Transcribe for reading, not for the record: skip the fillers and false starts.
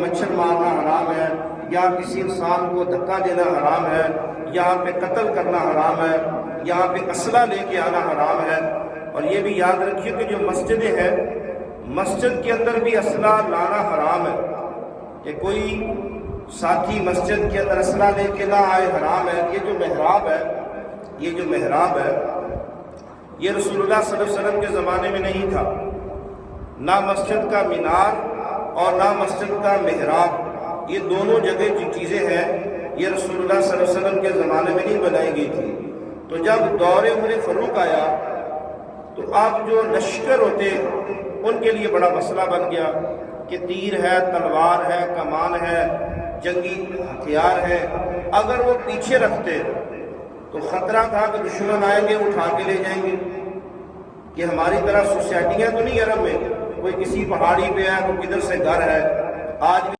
مچھر مارنا حرام ہے، یا کسی انسان کو دھکا دینا حرام ہے، یہاں پہ قتل کرنا حرام ہے، یہاں پہ اسلحہ لے کے آنا حرام ہے۔ اور یہ بھی یاد رکھیے کہ جو مسجدیں ہیں، مسجد کے اندر بھی اسلحہ لانا حرام ہے، کہ کوئی ساتھی مسجد کے اندر اسلحہ لے کے نہ آئے، حرام ہے۔ یہ جو محراب ہے، یہ رسول اللہ صلی اللہ علیہ وسلم کے زمانے میں نہیں تھا، نہ مسجد کا مینار اور نہ مسجد کا محراب، یہ دونوں جگہ جو چیزیں ہیں یہ رسول اللہ صلی اللہ علیہ وسلم کے زمانے میں نہیں بنائی گئی تھی۔ تو جب دور عمر فاروق آیا تو اب جو لشکر ہوتے ان کے لیے بڑا مسئلہ بن گیا کہ تیر ہے، تلوار ہے، کمان ہے، جنگی ہتھیار ہے، اگر وہ پیچھے رکھتے تو خطرہ تھا کہ دشمن آئیں گے اٹھا کے لے جائیں گے۔ کہ ہماری طرح سوسائٹیاں تو نہیں عرب میں، کوئی کسی پہاڑی پہ ہے، کوئی کدھر سے گھر ہے، آج